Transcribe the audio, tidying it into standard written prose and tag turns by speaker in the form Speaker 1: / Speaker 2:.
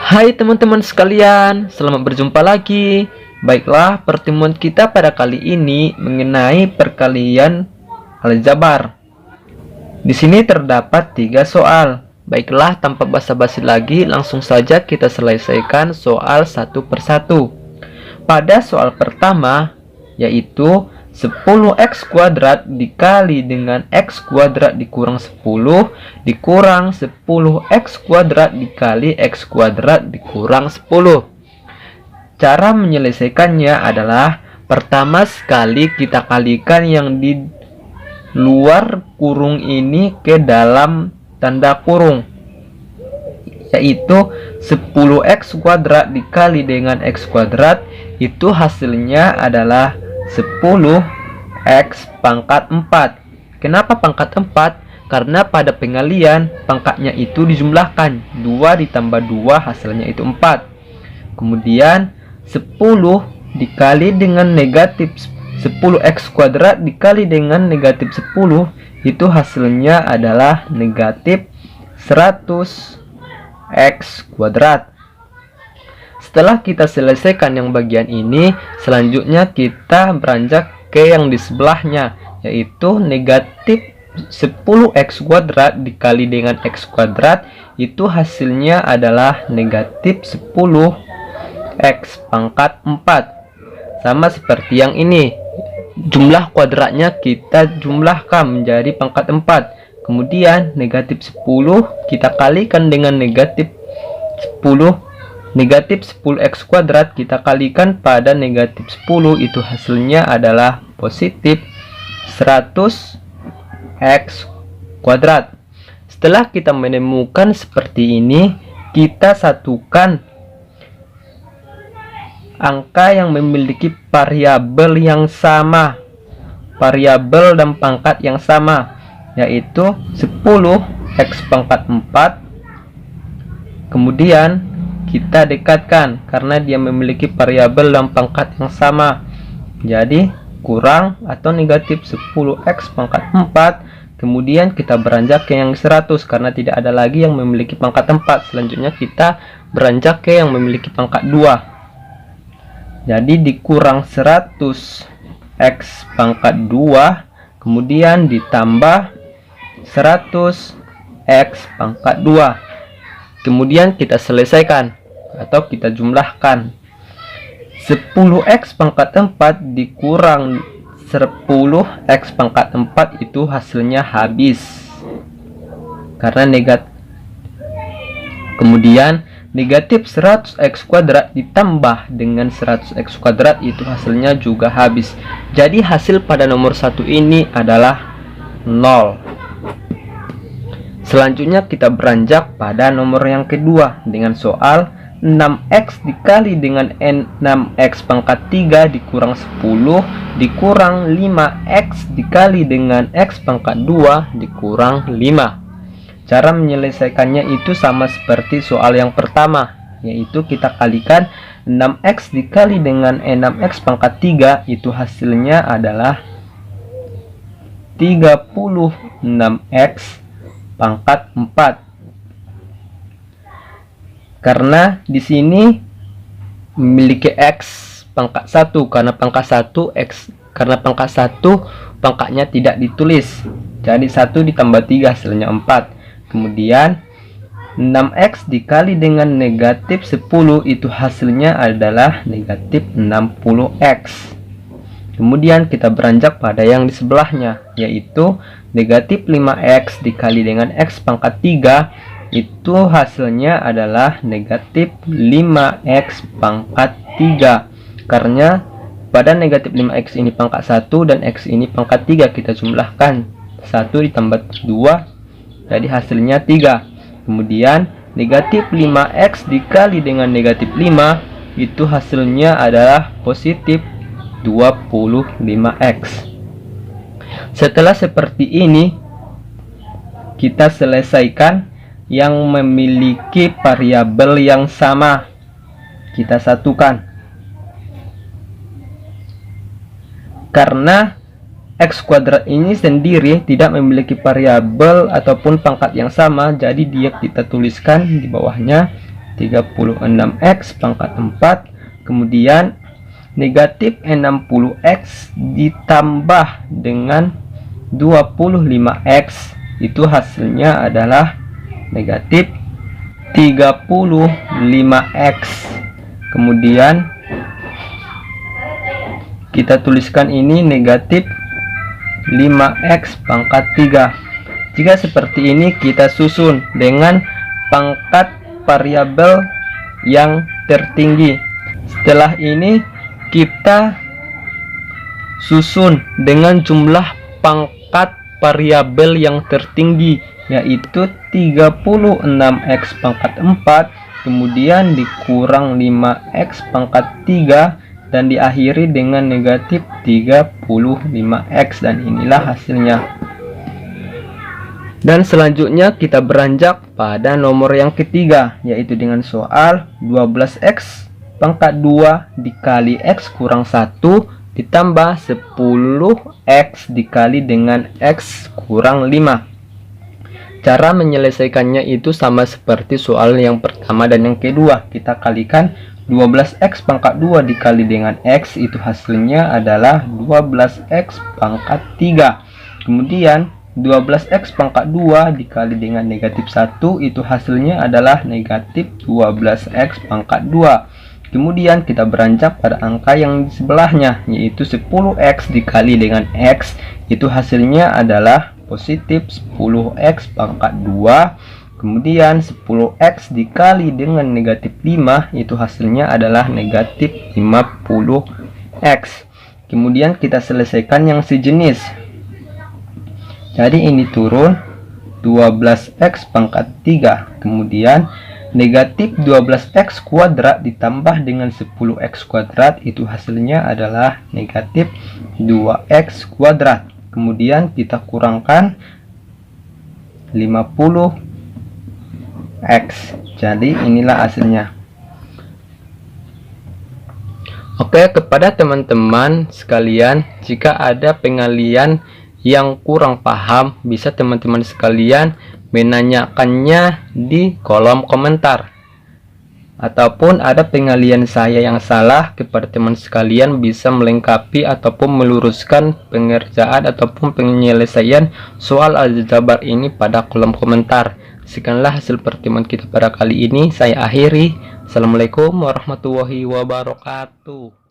Speaker 1: Hai teman-teman sekalian, selamat berjumpa lagi. Baiklah, pertemuan kita pada kali ini mengenai perkalian aljabar. Di sini terdapat 3 soal. Baiklah, tanpa basa-basi lagi, langsung saja kita selesaikan soal satu persatu. Pada soal pertama, yaitu 10x kuadrat dikali dengan x kuadrat dikurang 10 dikurang 10x kuadrat dikali x kuadrat dikurang 10. Cara menyelesaikannya adalah pertama sekali kita kalikan yang di luar kurung ini ke dalam tanda kurung, yaitu 10x kuadrat dikali dengan x kuadrat, itu hasilnya adalah 10x pangkat 4. Kenapa pangkat 4? Karena pada pengalian pangkatnya itu dijumlahkan, 2 ditambah 2 hasilnya itu 4. Kemudian 10 dikali dengan negatif 10x kuadrat dikali dengan negatif 10, itu hasilnya adalah negatif 100x kuadrat. Setelah kita selesaikan yang bagian ini, selanjutnya kita beranjak ke yang di sebelahnya, yaitu negatif 10x kuadrat dikali dengan x kuadrat, itu hasilnya adalah negatif 10x pangkat 4. Sama seperti yang ini, jumlah kuadratnya kita jumlahkan menjadi pangkat 4. Kemudian negatif 10 kita kalikan dengan negatif 10. Negatif 10x kuadrat kita kalikan pada negatif 10, itu hasilnya adalah positif 100x kuadrat. Setelah kita menemukan seperti ini, kita satukan angka yang memiliki variabel yang sama, variabel dan pangkat yang sama, yaitu 10x pangkat 4. Kemudian kita dekatkan karena dia memiliki variabel dan pangkat yang sama, jadi kurang atau negatif 10x pangkat 4. Kemudian kita beranjak ke yang 100 karena tidak ada lagi yang memiliki pangkat 4. Selanjutnya kita beranjak ke yang memiliki pangkat 2, jadi dikurang 100x pangkat 2 kemudian ditambah 100x pangkat 2. Kemudian kita selesaikan atau kita jumlahkan. 10x pangkat 4 dikurang 10x pangkat 4, itu hasilnya habis karena negatif. Kemudian negatif 100x kuadrat ditambah dengan 100x kuadrat, itu hasilnya juga habis. Jadi hasil pada nomor 1 ini adalah 0. Selanjutnya kita beranjak pada nomor yang kedua dengan soal 6x dikali dengan 6x pangkat 3 dikurang 10 dikurang 5x dikali dengan x pangkat 2 dikurang 5. Cara menyelesaikannya itu sama seperti soal yang pertama, yaitu kita kalikan 6x dikali dengan 6x pangkat 3, itu hasilnya adalah 36x pangkat 4. Karena di sini memiliki x pangkat 1, karena pangkat 1 x, karena pangkat 1 pangkatnya tidak ditulis, jadi 1 ditambah 3 hasilnya 4. Kemudian 6x dikali dengan negatif 10, itu hasilnya adalah negatif 60x. Kemudian kita beranjak pada yang di sebelahnya, yaitu negatif 5x dikali dengan x pangkat 3, itu hasilnya adalah negatif 5x pangkat 3. Karena pada negatif 5x ini pangkat 1 dan x ini pangkat 3, kita jumlahkan 1 ditambah 2, jadi hasilnya 3. Kemudian negatif 5x dikali dengan negatif 5, itu hasilnya adalah positif 25x. Setelah seperti ini, kita selesaikan yang memiliki variabel yang sama, kita satukan. Karena X kuadrat ini sendiri tidak memiliki variabel ataupun pangkat yang sama, jadi dia kita tuliskan di bawahnya 36x pangkat 4, kemudian negatif 60x ditambah dengan 25x, itu hasilnya adalah negatif 35x. Kemudian kita tuliskan ini negatif 5x pangkat 3. Jika seperti ini kita susun dengan pangkat variabel yang tertinggi. Setelah ini kita susun dengan jumlah pangkat variabel yang tertinggi, yaitu 36x pangkat 4, kemudian dikurang 5x pangkat 3, dan diakhiri dengan negatif 35x, dan inilah hasilnya. Dan selanjutnya kita beranjak pada nomor yang ketiga, yaitu dengan soal 12x pangkat 2 dikali x kurang 1 ditambah 10x dikali dengan x kurang 5. Cara menyelesaikannya itu sama seperti soal yang pertama dan yang kedua. Kita kalikan 12x pangkat 2 dikali dengan x, itu hasilnya adalah 12x pangkat 3. Kemudian 12x pangkat 2 dikali dengan negatif 1, itu hasilnya adalah negatif 12x pangkat 2. Kemudian kita beranjak pada angka yang di sebelahnya, yaitu 10x dikali dengan x, itu hasilnya adalah positif 10x pangkat 2. Kemudian 10x dikali dengan negatif 5, itu hasilnya adalah negatif 50x. Kemudian kita selesaikan yang sejenis. Jadi ini turun 12x pangkat 3, kemudian negatif 12x kuadrat ditambah dengan 10x kuadrat, itu hasilnya adalah negatif 2x kuadrat. Kemudian kita kurangkan 50x. Jadi inilah hasilnya. Oke, kepada teman-teman sekalian, jika ada pengalian yang kurang paham, bisa teman-teman sekalian menanyakannya di kolom komentar, ataupun ada pengalian saya yang salah, kepada teman sekalian bisa melengkapi ataupun meluruskan pengerjaan ataupun penyelesaian soal aljabar ini pada kolom komentar. Sekianlah hasil pertemuan kita pada kali ini. Saya akhiri. Assalamualaikum warahmatullahi wabarakatuh.